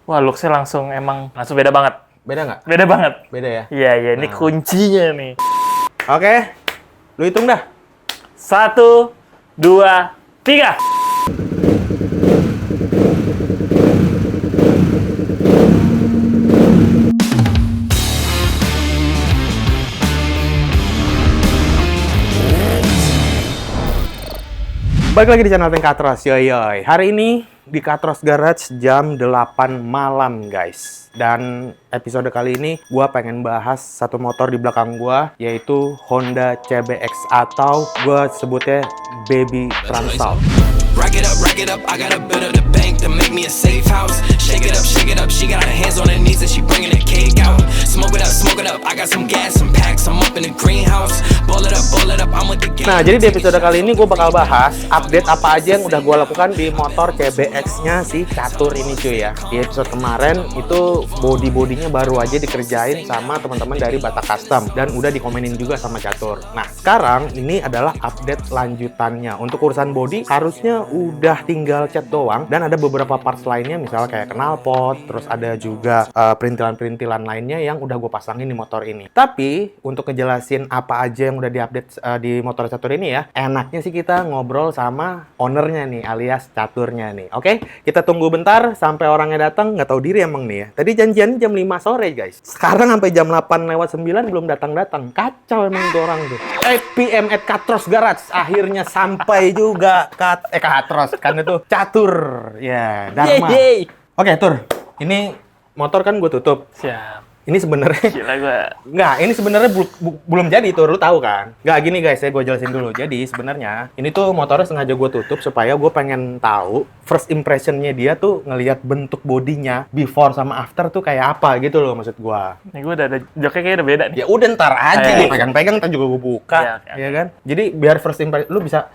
Wah, looks-nya langsung beda banget. Beda nggak? Beda banget. Beda ya? Iya, ini kuncinya nih. Oke, lu hitung dah. 1, 2, 3. Balik lagi di channel Tank Katros, yoi. Hari ini di Katros Garage jam 8 malam, guys. Dan episode kali ini gua pengen bahas satu motor di belakang gua, yaitu Honda CBX atau gua sebutnya Baby Transal. Rack it up, I gotta build up the bank to make me a safe house. Shake it up, she got her hands on her knees and she bringing the cake out. Smoke it up, I got some gas, some packs, I'm up in the greenhouse. Ball it up, I'm with the gang. Nah, jadi di episode kali ini gue bakal bahas update apa aja yang udah gue lakukan di motor CBX-nya si Catur ini cuy ya. Di episode kemarin itu body-bodinya baru aja dikerjain sama teman-teman dari Bata Custom dan udah dikomenin juga sama Catur. Nah, sekarang ini adalah update lanjutannya. Untuk urusan body harusnya udah tinggal cat doang dan ada beberapa parts lainnya misalnya kayak knalpot, terus ada juga perintilan-perintilan lainnya yang udah gue pasangin di motor ini. Tapi untuk ngejelasin apa aja yang udah diupdate di motor Catur ini ya, enaknya sih kita ngobrol sama ownernya nih alias Caturnya nih. Oke, kita tunggu bentar sampai orangnya datang. Nggak tahu diri emang nih ya. Tadi janjian jam 5 sore guys. Sekarang sampai jam 8:09 belum datang-datang. Kacau emang tuh orang tuh. PM at Katros Garage akhirnya sampai juga Katros kan itu Catur ya Dharma. Yeay. Oke Tur, ini motor kan gue tutup. Siap. Ini sebenarnya Gila gua. nggak, ini sebenarnya belum jadi Tur, lu tahu kan? Nggak gini guys, gue jelasin dulu. Jadi sebenarnya ini tuh motornya sengaja gue tutup supaya gue pengen tahu first impressionnya dia tuh ngelihat bentuk bodinya before sama after tuh kayak apa gitu loh maksud gue. Nih gua udah ada joknya kayaknya udah beda nih. Ya udah ntar aja Iya. gue pegang-pegang, ntar juga gue buka, Iya, oke. ya kan? Jadi biar first impression,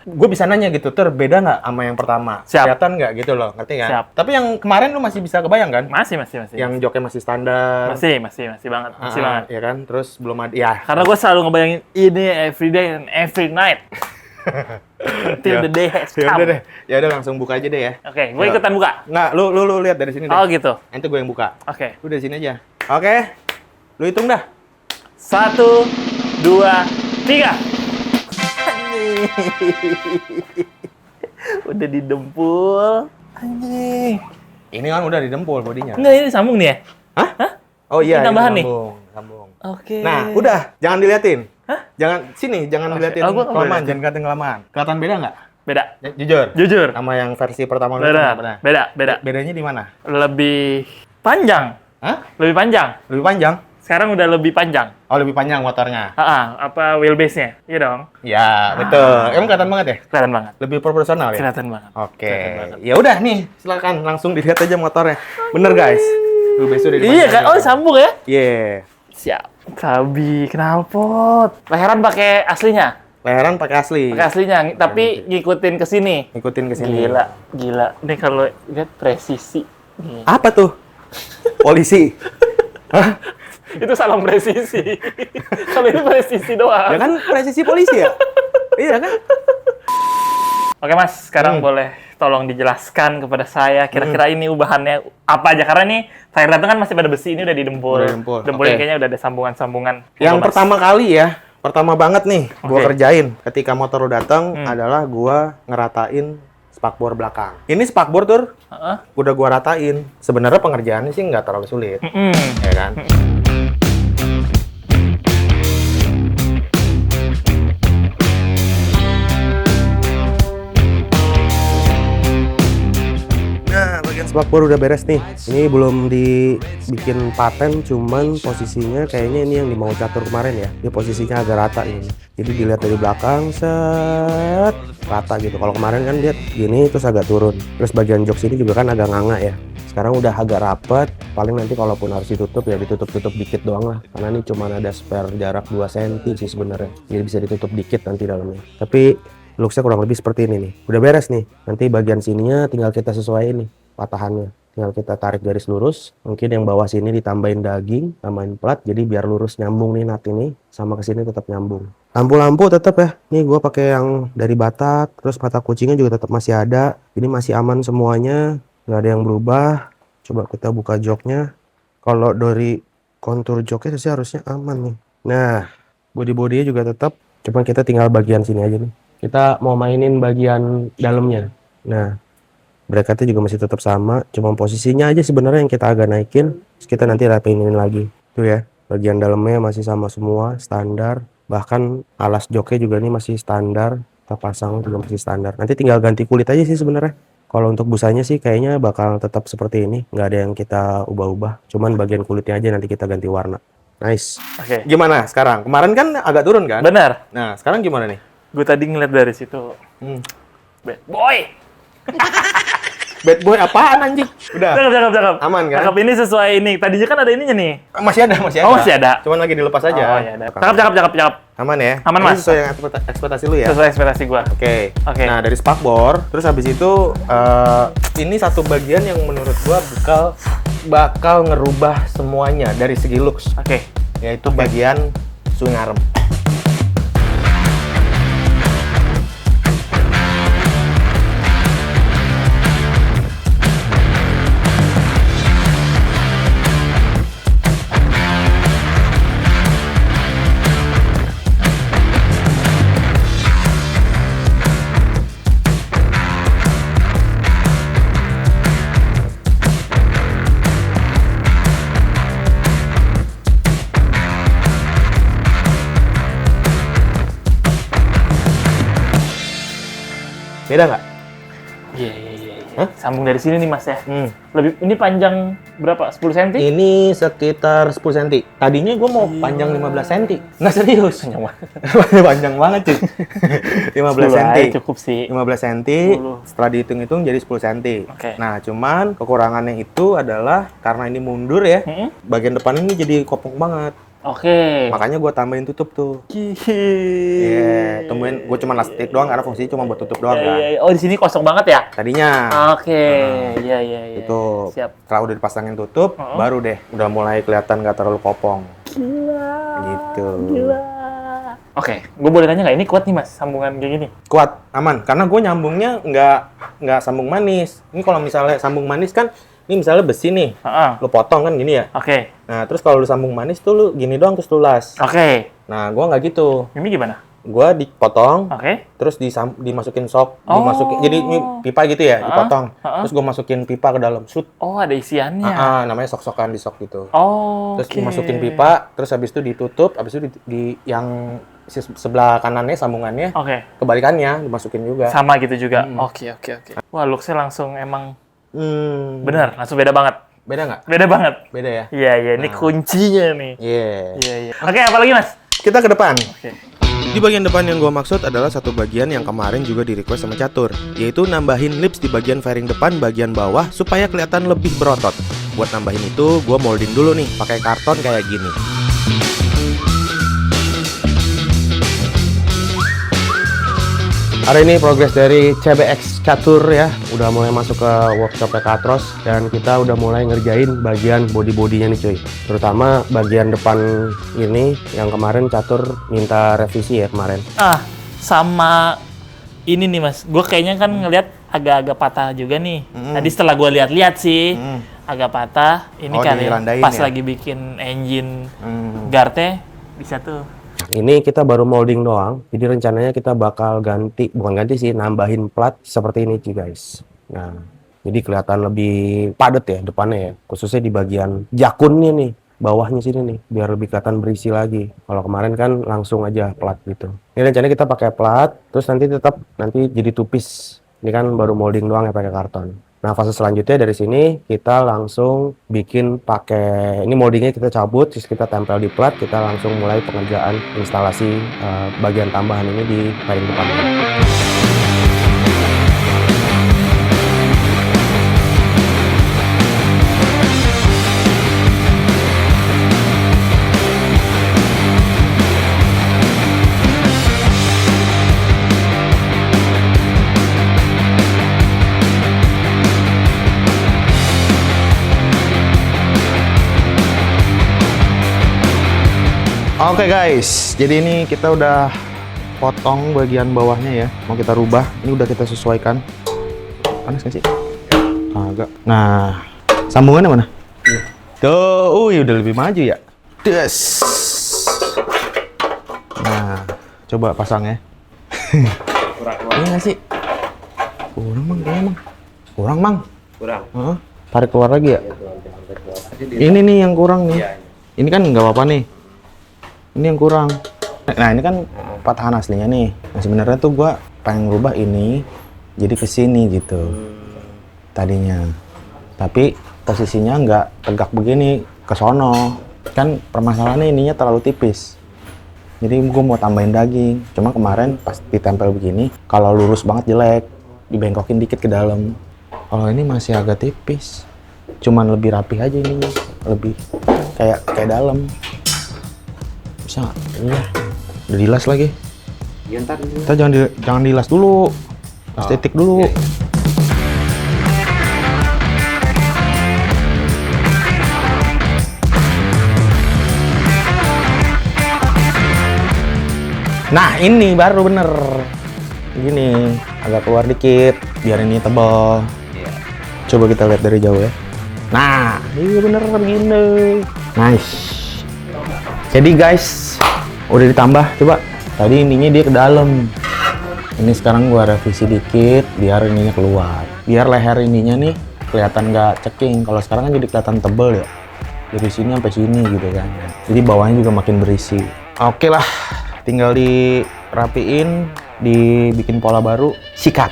gue bisa nanya gitu, Tur, beda nggak sama yang pertama? Siap. Kelihatan nggak gitu loh, ngerti kan? Siap. Tapi yang kemarin lu masih bisa kebayang kan? Masih. Yang joknya masih standar. Masih banget. Masih banget. Ya kan? Terus belum ada, ya. Karena gue selalu ngebayangin ini every day and every night. Till the day has Ya udah come. deh, ya udah langsung buka aja deh ya. Oke, gue ikutan buka. Nggak, lu lihat dari sini deh. Oh gitu. Nanti gue yang buka. Oke. Lu dari sini aja. Oke. Lu hitung dah. 1, 2, 3. Udah didempul. Anjing. Ini kan udah didempul bodinya. Enggak, ini sambung nih ya? Hah? Oh iya, Ini tambahan ini nih? sambung. Oke. Nah, udah, jangan diliatin. Hah? Jangan diliatin Oh, gua nggak kelamaan, boleh jangan diliatin kelamaan. Kelihatan beda nggak? Beda. Jujur. Jujur. Sama yang versi pertama lu Beda. sama Beda. Bedanya di mana? Lebih panjang. Hah? Lebih panjang. Lebih panjang? Sekarang udah lebih panjang. Oh, lebih panjang motornya. Apa wheelbase-nya? Iya dong. Ya, betul. Emang kelihatan banget ya? Kelihatan banget. Lebih proporsional ya? Kelihatan banget. Oke. Kelihatan banget. Ya udah nih, silakan langsung dilihat aja motornya. Bener guys. Wheelbase udah Iya kan? Oh, dipasang. sambung ya? Iya. Siap. Sabi, knalpot. Leheran pakai aslinya. Leheran pakai asli. Pakai aslinya, tapi ngikutin ke sini. Ikutin ke sini. Gila. Ini kalau lihat presisi. Nih. Apa tuh? Polisi. Hah? Itu salam presisi. Kalau ini presisi doang. Ya kan presisi polisi ya? Iya kan? Oke Mas, sekarang boleh tolong dijelaskan kepada saya kira-kira ini ubahannya apa aja, karena nih saya datang kan masih pada besi, ini udah didempul. Udah didempul, Dempulnya oke. kayaknya udah ada sambungan-sambungan. Yang Mas. pertama kali ya, pertama banget nih gua Oke. kerjain ketika motor lu datang adalah gua ngeratain spakbor belakang. Ini spakbor Tur, Heeh. udah gua ratain. Sebenarnya pengerjaannya sih nggak terlalu sulit, ya kan? Nah, bagian spakbor udah beres nih. Ini belum dibikin paten, cuman posisinya kayaknya ini yang dimau Catur kemarin ya. Ini posisinya agak rata ini. Jadi dilihat dari belakang, set rata gitu. Kalau kemarin kan lihat gini terus agak turun. Terus bagian jok sini juga kan agak nganga ya. Sekarang udah agak rapet. Paling nanti kalaupun harus ditutup ya ditutup-tutup dikit doang lah. Karena ini cuma ada spare jarak 2 cm sih sebenarnya. Jadi bisa ditutup dikit nanti dalamnya. Tapi looks-nya kurang lebih seperti ini nih. Udah beres nih. Nanti bagian sininya tinggal kita sesuaiin nih patahannya. Tinggal kita tarik garis lurus. Mungkin yang bawah sini ditambahin daging, tambahin plat. Jadi biar lurus nyambung nih nut ini. Sama ke sini tetap nyambung. Lampu-lampu tetap ya. Nih gua pakai yang dari Batak. Terus mata kucingnya juga tetap masih ada. Ini masih aman semuanya. Nggak ada yang berubah. Coba kita buka joknya. Kalau dari kontur joknya sih harusnya aman nih. Nah, body-bodinya juga tetap. Cuma kita tinggal bagian sini aja nih. Kita mau mainin bagian dalamnya. Nah, bracketnya juga masih tetap sama. Cuma posisinya aja sebenarnya yang kita agak naikin. Terus kita nanti rapinin lagi. Tuh ya, bagian dalamnya masih sama semua, standar. Bahkan alas joknya juga nih masih standar. Kita pasang juga masih standar. Nanti tinggal ganti kulit aja sih sebenarnya. Kalau untuk busanya sih kayaknya bakal tetap seperti ini, nggak ada yang kita ubah-ubah. Cuman bagian kulitnya aja nanti kita ganti warna. Nice. Oke. Gimana sekarang? Kemarin kan agak turun kan? Benar. Nah, sekarang gimana nih? Gue tadi ngeliat dari situ. Bad boy. Bad boy apaan anjing? Udah. Cakep. Aman kan? Cakep, ini sesuai ini. Tadinya kan ada ininya nih. Masih ada. Oh, masih ada. Cuman lagi dilepas aja. Oh, iya ada. Cakep. Aman ya? Aman, Ini Mas. sesuai yang ekspektasi lu ya? Sesuai ekspektasi gue. Oke. Oke. Nah, dari spakbor, terus habis itu ini satu bagian yang menurut gua bakal ngerubah semuanya dari segi looks, Oke. yaitu bagian swing arm. Beda nggak? Iya. Hah? Sambung dari sini nih Mas ya. Hmm. Ini panjang berapa? 10 cm? Ini sekitar 10 cm. Tadinya gue mau panjang 15 cm. Nggak serius. Panjang banget. Panjang banget cuy. 15 cm. Cukup sih. 15 cm. 10. Setelah dihitung-hitung jadi 10 cm. Oke. Nah, cuman kekurangannya itu adalah karena ini mundur ya. Bagian depan ini jadi kopong banget. Oke. Makanya gue tambahin tutup tuh. Iya, temuin gue cuma lastik doang karena fungsinya cuma buat tutup doang kan. Iya. Oh, di sini kosong banget ya? Tadinya. Oke. Iya. Itu. Siap. Setelah udah dipasangin tutup, baru deh udah mulai kelihatan nggak terlalu kopong. Gila. Gitu. Oke, gue boleh tanya nggak ini kuat nih Mas sambungan kayak gini? Kuat, aman. Karena gue nyambungnya nggak sambung manis. Ini kalau misalnya sambung manis kan, ini misalnya besi nih, lu potong kan gini ya. Oke. Nah, terus kalau lu sambung manis tuh lu gini doang terus lu las. Oke. Nah, gue nggak gitu. Ini gimana? Gue dipotong, Oke. terus dimasukin sok, jadi ini pipa gitu ya, dipotong. Terus gue masukin pipa ke dalam, shoot. Oh, ada isiannya. Namanya sok-sokan di sok gitu. Oh. Terus dimasukin pipa, terus habis itu ditutup, habis itu di yang sebelah kanannya sambungannya, Oke. kebalikannya dimasukin juga. Sama gitu juga. Oke. Wah, looks-nya langsung emang bener, langsung beda banget. Beda nggak? Beda banget. Beda ya? Iya, ini kuncinya nih. Iya. Oke, apa lagi Mas? Kita ke depan. Oke. Di bagian depan yang gue maksud adalah satu bagian yang kemarin juga di request sama Catur, yaitu nambahin lips di bagian fairing depan bagian bawah supaya kelihatan lebih berotot. Buat nambahin itu, gue molding dulu nih pakai karton kayak gini. Hari ini progres dari CBX Catur ya, udah mulai masuk ke workshop Katros dan kita udah mulai ngerjain bagian body-bodinya nih cuy. Terutama bagian depan ini yang kemarin Catur minta revisi ya kemarin. Sama ini nih Mas, gue kayaknya kan ngeliat agak-agak patah juga nih. Tadi setelah gue lihat-lihat sih, agak patah. Ini kali pas ya? lagi bikin engine guardnya bisa tuh. Ini kita baru molding doang, jadi rencananya kita bakal nambahin plat seperti ini cuy guys. Nah, jadi kelihatan lebih padat ya depannya ya, khususnya di bagian jakunnya nih, bawahnya sini nih, biar lebih kelihatan berisi lagi. Kalau kemarin kan langsung aja plat gitu. Ini rencananya kita pakai plat, terus nanti jadi tupis. Ini kan baru molding doang ya pakai karton. Nah, fase selanjutnya dari sini kita langsung bikin pakai ini moldingnya kita cabut, terus kita tempel di plat, kita langsung mulai pengerjaan instalasi bagian tambahan ini di fairing depan ini. Oke guys, jadi ini kita udah potong bagian bawahnya ya, mau kita rubah. Ini udah kita sesuaikan. Panas nggak sih? Agak. Nah, Sambungannya mana? Tuh, udah lebih maju ya. Des. Nah, coba pasang ya. Iya nggak sih? Kurang mang, kayaknya mang. Kurang mang. Kurang. Tarik keluar lagi ya. Ini nih yang kurang nih. Ini kan nggak apa-apa nih. Ini yang kurang. Nah ini kan patahan aslinya nih. Nah sebenarnya tuh gua pengen ngerubah ini jadi ke sini gitu. Tadinya. Tapi posisinya nggak tegak begini ke sono. Kan permasalahannya ininya terlalu tipis. Jadi gue mau tambahin daging. Cuma kemarin pas ditempel begini, kalau lurus banget jelek, dibengkokin dikit ke dalam. Kalau ini masih agak tipis. Cuman lebih rapi aja ininya, lebih kayak dalam. Bisa nggak? Iya. Udah dilas lagi. Iya ntar. Kita jangan dilas dulu. Estetik dulu. Iya. Nah ini baru bener. Gini, agak keluar dikit, biar ini tebal. Iya. Coba kita lihat dari jauh ya. Nah, iya bener begini. Nice. Jadi guys, udah ditambah. Coba. Tadi ininya dia ke dalam. Ini sekarang gua revisi dikit, biar ininya keluar. Biar leher ininya nih kelihatan nggak ceking. Kalau sekarang kan jadi kelihatan tebel ya. Dari sini sampai sini gitu kan. Jadi bawahnya juga makin berisi. Oke lah. Tinggal dirapiin, dibikin pola baru, sikat.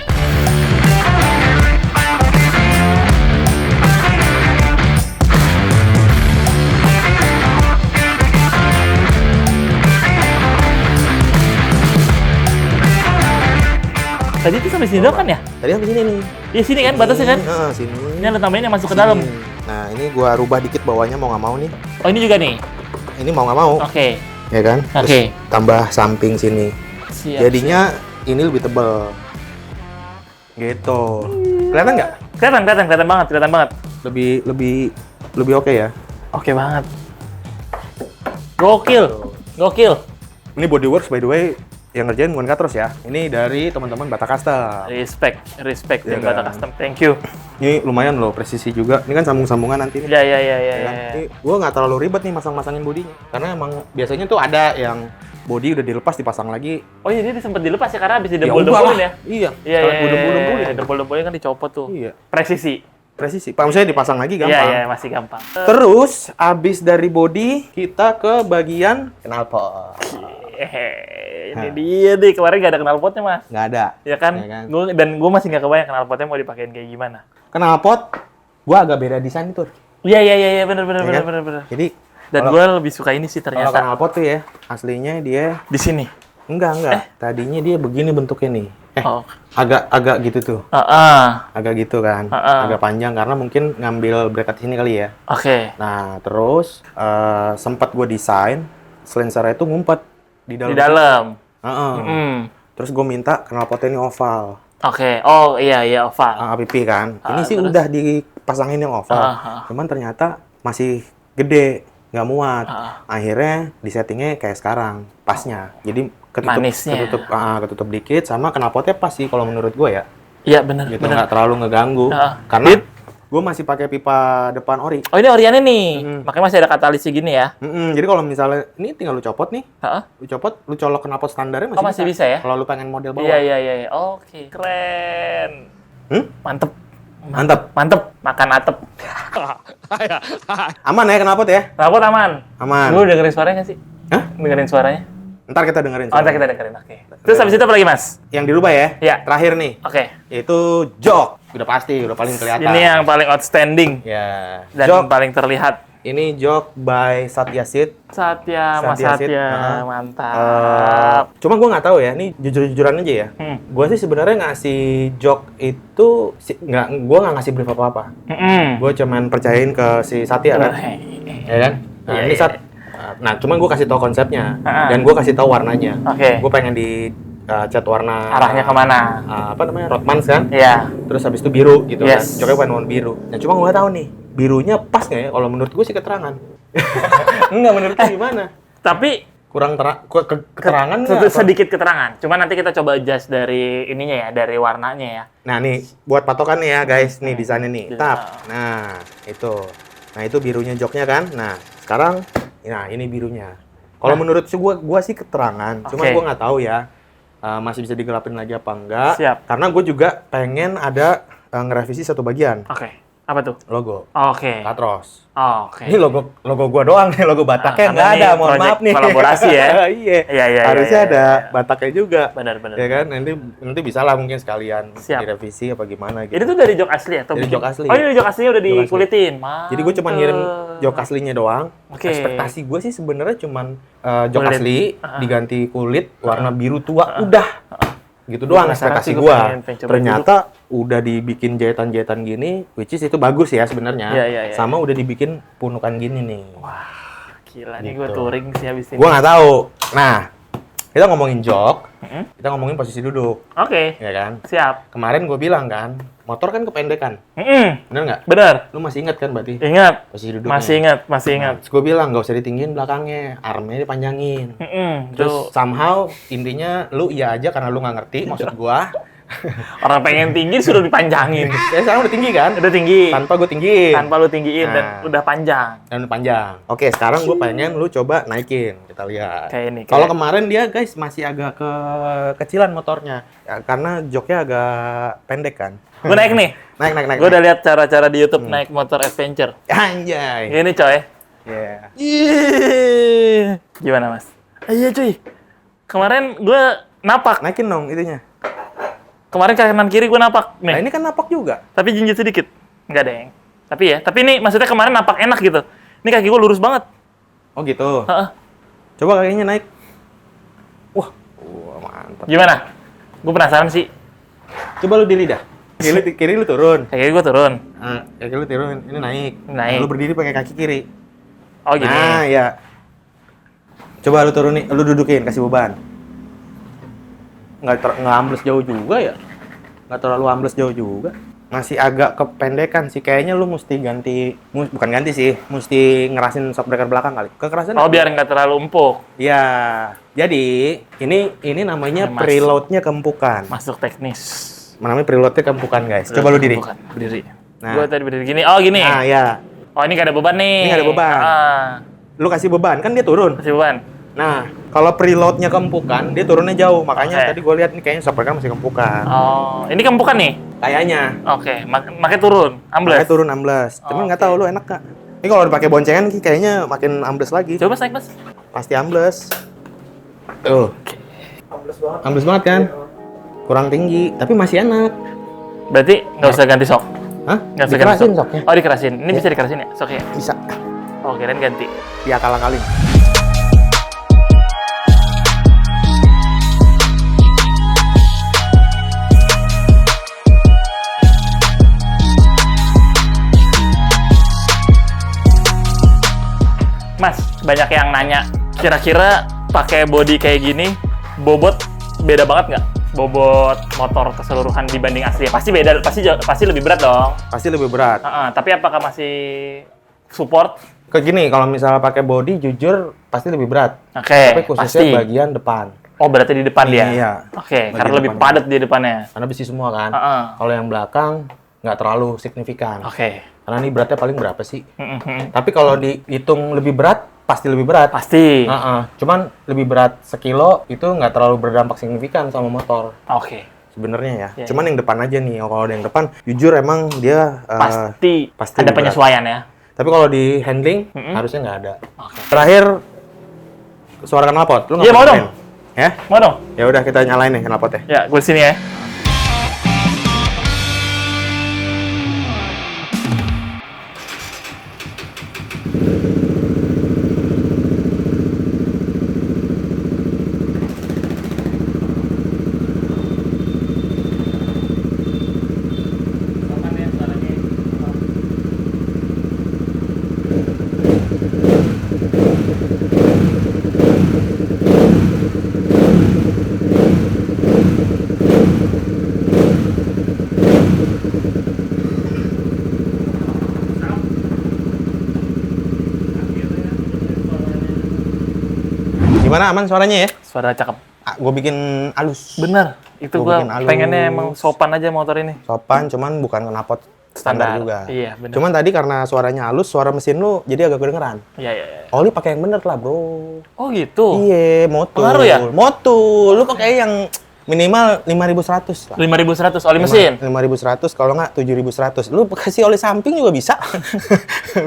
Tadi itu sampai sini doang kan ya? Tadi sampai sini nih. Iya sini kan batasnya kan? Sini. Ini ada tambahin yang masuk ke Sini. dalam. Nah ini gua rubah dikit bawahnya mau nggak mau nih. Oh ini juga nih. Ini mau nggak mau, Oke. ya kan? Terus Oke. tambah samping sini. Siap. Jadinya ini lebih tebel. Gitu. Kelihatan nggak? Kelihatan banget. Lebih oke ya. Oke banget. Gokil. Ini Bodyworks by the way yang ngerjain bukan Katros ya. Ini dari teman-teman Bata Custom. Respect Iya tim Bata kan? Custom. Thank you. Ini lumayan loh presisi juga. Ini kan sambung-sambungan nanti nih. Ya. Ya kan? Ini gue nggak terlalu ribet nih masang-masangin bodinya. Karena emang biasanya tuh ada yang body udah dilepas dipasang lagi. Oh iya dia sempat dilepas ya karena habis Ya didebol-debolin ya. Iya. Iya. Debol-debolin. Debol-debolin kan dicopot tuh. Iya. Presisi. Presisi. Pak maksudnya dipasang lagi gampang. Iya, masih gampang. Terus abis dari body kita ke bagian knalpot. Ini dia nih kemarin nggak ada knalpotnya mas. Nggak ada. Ya kan? Ya kan? Gue masih nggak kebayang knalpotnya mau dipakein kayak gimana. Knalpot, gua agak beda desain tuh. Iya bener. Ya kan? Jadi Dan gue lebih suka ini sih kalau ternyata knalpot tuh ya aslinya dia di sini. enggak. Tadinya dia begini bentuknya nih. Oh. Agak gitu tuh. Agak gitu kan. Agak panjang karena mungkin ngambil bracket sini kali ya. Oke. Nah, terus sempat gue desain selensernya itu ngumpet di dalam. Di dalam. Terus gue minta knalpotnya ini oval. Oke. Oh iya oval. APP kan. Ini sih terus? udah dipasangin yang oval. Cuman ternyata masih gede, nggak muat. Akhirnya disettingnya kayak sekarang, pasnya. Jadi Manisnya. ketutup dikit sama knalpotnya pas sih kalau menurut gue ya. Iya bener. Gitu nggak terlalu ngeganggu. Karena gue masih pakai pipa depan ori. Oh ini oriannya nih. Makanya masih ada katalisnya gini ya. Jadi kalau misalnya ini tinggal lu copot nih, lu copot, lu colok knalpot standarnya masih, masih bisa ya? Kalau lu pengen model bawah. Iya. Oke. Keren. Mantep. Makan atep. Aman ya knalpot ya? Knalpot aman. Aman. Lu dengerin suaranya nggak sih? Hah? Dengerin suaranya? Ntar kita dengerin. Oh, ntar kita dengerin. Oke. Terus habis itu apa lagi, Mas? Yang dirubah ya? Iya. Terakhir nih. Oke. Yaitu jok. Udah pasti, udah paling kelihatan. Ini yang paling outstanding Ya. dan Jok. paling terlihat. Ini jok by Satyasit. Mas Satya. Satya. Mantap. Cuma gue nggak tahu ya. Ini jujur-jujuran aja ya. Gue sih sebenarnya ngasih jok itu gue nggak ngasih brief apa-apa. Gue cuman percayain ke si Satya kan. Ya kan? Nah, Iya, ini iya. Sat. Nah, cuman gue kasih tahu konsepnya dan gue kasih tahu warnanya. Oke. Gue pengen di cat warna Arahnya kemana? apa namanya? Rothmans kan? Iya. Terus habis itu biru gitu Yes. kan. Joknya pengen warna biru. Nah, cuma gue nggak tahu nih. Birunya pas nggak ya? Kalau menurut gue sih keterangan. Enggak, menurut gue gimana? Tapi keterangan nggak? Sedikit keterangan. Cuma nanti kita coba adjust dari ininya ya, dari warnanya ya. Nah nih, buat patokan nih ya guys, nih di sana nih. Bisa. Tap. Nah, itu. Nah, itu birunya joknya kan. Nah, sekarang ini birunya. Kalau menurut gua sih keterangan. Cuma gua nggak tahu ya. Masih bisa digelapin lagi apa enggak. Siap. Karena gue juga pengen ada ngerevisi satu bagian. Oke. Apa tuh? Logo. Oke. Katros. Oke. Ini logo gua doang nih, logo Bataknya karena nggak ada, ini mohon project maaf nih. kolaborasi ya. Iya. Harusnya ada Bataknya juga. Benar. Ya kan, nanti bisa lah mungkin sekalian Siap. direvisi apa gimana gitu. Ini tuh dari jok asli atau Dari bikin? jok asli. Oh, ini jok aslinya udah Jok asli. dikulitin. Jadi gue cuma ngirim jok aslinya doang. Oke. Ekspektasi gue sih sebenarnya cuma jok Kulit. asli diganti kulit warna biru tua, udah. Gitu doang penasaran ekspektasi sih, gue. pengen coba Ternyata udah dibikin jahitan-jahitan gini, which is itu bagus ya sebenarnya. Iya. Sama udah dibikin punukan gini nih. Wah, gila nih Gitu. gue touring sih habis ini. Gue nggak tahu. Nah, kita ngomongin jok, kita ngomongin posisi duduk, Oke. ya kan? Siap. Kemarin gue bilang kan, motor kan kependekan, bener nggak? Bener. Lu masih ingat kan berarti Ingat. posisi duduknya? Masih ingat. Terus gue bilang nggak usah ditinggiin belakangnya, armnya dipanjangin. Terus somehow intinya lu iya aja karena lu nggak ngerti maksud gua. Orang pengen tinggi suruh dipanjangin. Ya sekarang udah tinggi kan? Udah tinggi. Tanpa gue tinggiin. Tanpa lu tinggiin dan Nah. udah panjang. Dan udah panjang. Oke, sekarang gue pengen lu coba naikin. Kita lihat. Kayak ini. Kalau kemarin dia guys masih agak kecilan motornya. Ya, karena joknya agak pendek kan. Gue naik nih. Naik. Gue udah lihat cara-cara di YouTube naik motor adventure. Anjay. Ini coy. Yeah. Gimana mas? Iya cuy. Kemarin gue napak. Naikin dong itunya. Kemarin kanan kiri gue napak Nah, nih. ini kan napak juga. Tapi jinjit sedikit. Enggak deng. Tapi ini maksudnya kemarin napak enak gitu. Ini kaki gue lurus banget. Oh gitu. Heeh. Coba kakinya naik. Wah, mantap. Gimana? Gue penasaran sih. Coba lu di lidah. Kiri lu turun. Kaki gue turun. Kaki lu turun, ini naik. Naik. Lu berdiri pakai kaki kiri. Oh gini. Nah, ya. Coba lu turunin, lu dudukin, kasih beban. Nggak ambles jauh juga ya? Nggak terlalu ambles jauh juga. Masih agak kependekan sih. Kayaknya lu mesti bukan ganti sih, mesti ngerasin shock breaker belakang kali. Kekerasan. Oh biar nggak terlalu empuk. Ya, jadi ini namanya Mas. preload-nya kempukan. Masuk teknis. Namanya preload-nya kempukan, guys. Coba lu diri. Bukan, berdiri. Nah. Gue tadi berdiri gini. Oh gini. Nah, ya. Oh ini nggak ada beban nih. Ini nggak ada beban. Lu kasih beban, kan dia turun. Kasih beban. Nah, kalau preload-nya kempukan, dia turunnya jauh. Makanya Oke. tadi gue lihat nih kayaknya shock breaker masih kempukan. Oh ini kempukan nih. Kayaknya. Oke. Makanya turun. Ambles. Makanya turun ambles. Cuman nggak Oke. tahu lu enak nggak? Ini kalau dipakai boncengan kayaknya makin ambles lagi. Coba mas naik mas. Pasti ambles. Tuh. Ambles banget kan? Kurang tinggi, tapi masih enak. Berarti nggak usah ganti sok. Hah? Nggak usah Dikerasin ganti sok. soknya. Oh dikerasin. Ini Ya. bisa dikerasin ya soknya? Bisa. Oh kirain ganti. Diakal-akalin. Mas, banyak yang nanya, kira-kira pakai body kayak gini, bobot beda banget nggak? Bobot motor keseluruhan dibanding asli? Pasti beda, pasti lebih berat dong. Pasti lebih berat. Tapi apakah masih support? Kayak gini, kalau misalnya pakai body, jujur pasti lebih berat. Oke, Tapi khususnya pasti. bagian depan. Oh, berarti di depan dia? Iya. Oke, Bagian karena lebih depan. padat di depannya. Karena besi semua kan. Heeh. Kalau yang belakang, nggak terlalu signifikan. Oke. Karena ini beratnya paling berapa sih? Mhm. Tapi kalau dihitung lebih berat, pasti lebih berat. Pasti. Heeh. Cuman lebih berat sekilo itu nggak terlalu berdampak signifikan sama motor Oke. sebenarnya ya. Iya, Cuman yang depan aja nih. Kalau yang depan, jujur emang dia Pasti, pasti ada lebih berat. penyesuaian ya. Tapi kalau di handling harusnya nggak ada. Oke. Terakhir suara knalpot. Lu nggak Iya, mau pakai dong. pen? Ya? Mau dong? Ya udah kita nyalain nih knalpotnya. Ya, gue sini ya. Gimana, aman suaranya ya? Suara cakep. Gue bikin halus. Bener. Itu Gua gua bikin halus. pengennya emang sopan aja motor ini. Sopan, cuman bukan knalpot standar juga. Iya, bener. Cuman tadi karena suaranya halus, suara mesin lu jadi agak kedengeran. Iya, iya, iya. Oli pakai yang bener lah, bro. Oh gitu. Iya, motul. Pengaruh ya? Motul. Lu pakai yang minimal 5.100 lah. 5.100 oli mesin. 5.100, kalau nggak 7.100. Lu kasih oli samping juga bisa.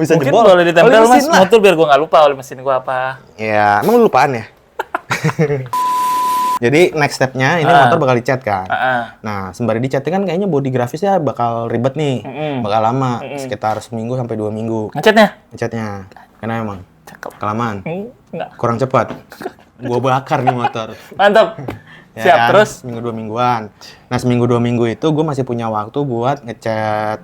Bisa Mungkin jebol. boleh ditempel Oli Mas mesin lah. motor biar gua nggak lupa oli mesin gua apa. Ya, emang lu lupaan ya? Jadi next step-nya ini motor bakal dicat kan. Nah, sembari dicat kan kayaknya body grafisnya bakal ribet nih. Bakal lama, sekitar seminggu sampai 2 minggu. Ngecatnya? Ngecatnya. Kenapa emang? Cakep. Kelamaan. Enggak. Kurang cepat. Gua bakar nih motor. Mantap. Ya Siap, kan? terus? Seminggu 2 mingguan. Nah, seminggu 2 minggu itu gue masih punya waktu buat ngecat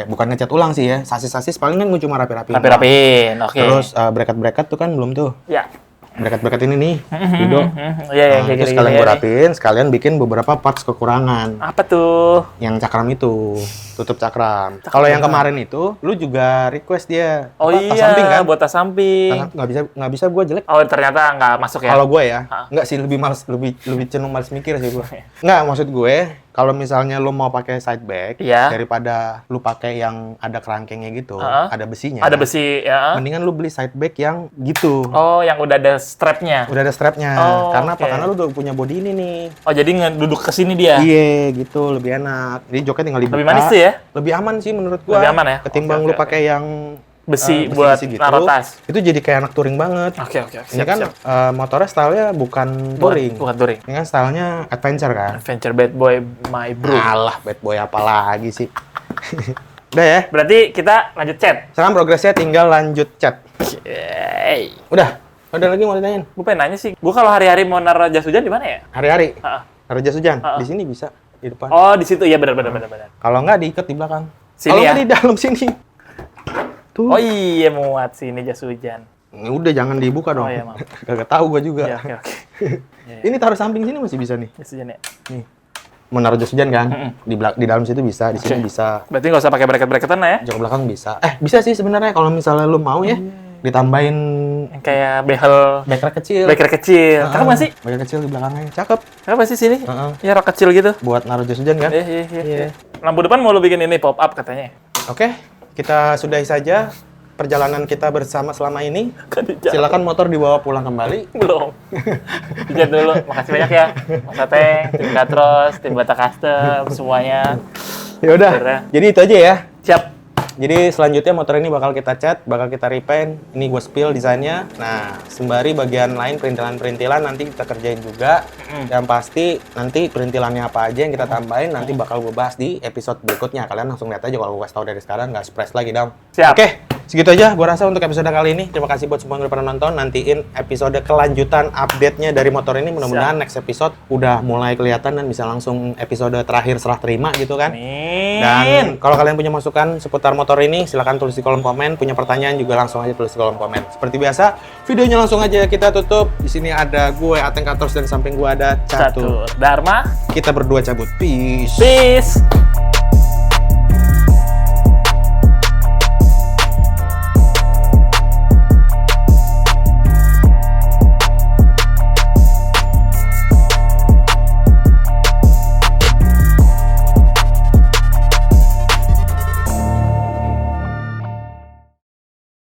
bukan ngecat ulang sih ya. Sasis-sasis paling kan gue cuma rapi-rapiin. Rapi-rapiin, oke. Terus bracket-bracket tuh kan belum tuh. Ya. Bracket-bracket ini nih, Yudo. Iya, Nah, itu sekalian gue rapiin, sekalian bikin beberapa parts kekurangan. Apa tuh? Yang cakram itu, tutup cakram. Kalau yang kemarin itu, lu juga request dia. Oh tas iya, samping kan? buat tas samping. Nggak bisa gue jelek. Oh, ternyata nggak masuk ya? Kalau gue ya, nggak sih, lebih cenderung males mikir sih gue. Nggak, maksud gue, kalau misalnya lu mau pakai side bag, Iya. daripada lu pakai yang ada kerangkengnya gitu, ada besinya. Ada besi, ya. Mendingan lu beli side bag yang gitu. Oh, yang udah ada strapnya. Udah ada strapnya. Oh, Karena apa? oke. Karena lu udah punya body ini nih. Oh, jadi ngeduduk ke sini dia. Iya, gitu, lebih enak. Jadi joknya tinggal dibuka. Lebih manis tuh ya? Lebih aman sih menurut gua. Lebih aman ya? Ketimbang Oke, lu oke, pakai yang Besi buat naruh tas. Itu jadi kayak anak touring banget. Oke. Ini kan motornya stylenya bukan touring. Bukan touring. Ini kan stylenya adventure kan. Adventure bad boy my bro. Alah, bad boy apa lagi sih. Udah ya. Berarti kita lanjut chat. Sekarang progresnya tinggal lanjut cat. Yeay. Udah. Ada lagi mau ditanyain? Gue pengen nanya sih. Gue kalau hari-hari mau naruh jas hujan di mana ya? Hari-hari. Heeh. Raja Sujan. Di sini bisa. Di depan. Oh, di situ. Iya, benar. Kalau nggak diikat di belakang. Sini Kalau ya? nggak di dalam sini. Tuh. Oh iya, muat sini jas hujan. Udah jangan dibuka dong. Oh, iya, maaf. Kagak tahu gua juga. Iya, oke. Ini taruh samping sini masih bisa nih. Jas hujan ya. Nih. Mau naruh jas hujan kan? Di dalam situ bisa, di sini Oke. bisa. Berarti nggak usah pakai bracket-bracketan lah ya? Jok belakang bisa. Bisa sih sebenarnya kalau misalnya lu mau ya. Ditambahin Yang kayak behel beker kecil. beker kecil. Cakep nggak sih? Beker kecil di belakangnya. Cakep. Apa sih sini? Heeh. Ya rak kecil gitu. Buat naruh jas hujan kan? Iya. Lampu depan mau lu bikin ini pop up katanya. Oke, kita sudahi saja perjalanan kita bersama selama ini. Kan di jalan. Silakan motor dibawa pulang kembali. Belum. Dicat dulu. Makasih banyak ya. Mas Ateng, tim Gatros, tim Bata Custom, semuanya. Ya udah. Akhirnya. Jadi itu aja ya. Siap. Jadi selanjutnya motor ini bakal kita cat, bakal kita repaint. Ini gue spill desainnya. Nah, sembari bagian lain perintilan-perintilan nanti kita kerjain juga. Yang pasti nanti perintilannya apa aja yang kita tambahin nanti bakal gue bahas di episode berikutnya. Kalian langsung lihat aja kalau gue kasih tau dari sekarang, nggak surprise lagi, Dam. Siap. Oke, segitu aja gue rasa untuk episode kali ini. Terima kasih buat semua yang udah pernah nonton. Nantiin episode kelanjutan update-nya dari motor ini. Mudah-mudahan next episode udah mulai kelihatan dan bisa langsung episode terakhir serah terima gitu kan. Dan kalau kalian punya masukan seputar motor ini, silahkan tulis di kolom komen. Punya pertanyaan juga langsung aja tulis di kolom komen. Seperti biasa, videonya langsung aja kita tutup. Di sini ada gue, Ateng Gatros, dan samping gue ada Catur. Catur Dharma. Kita berdua cabut. Peace. Peace.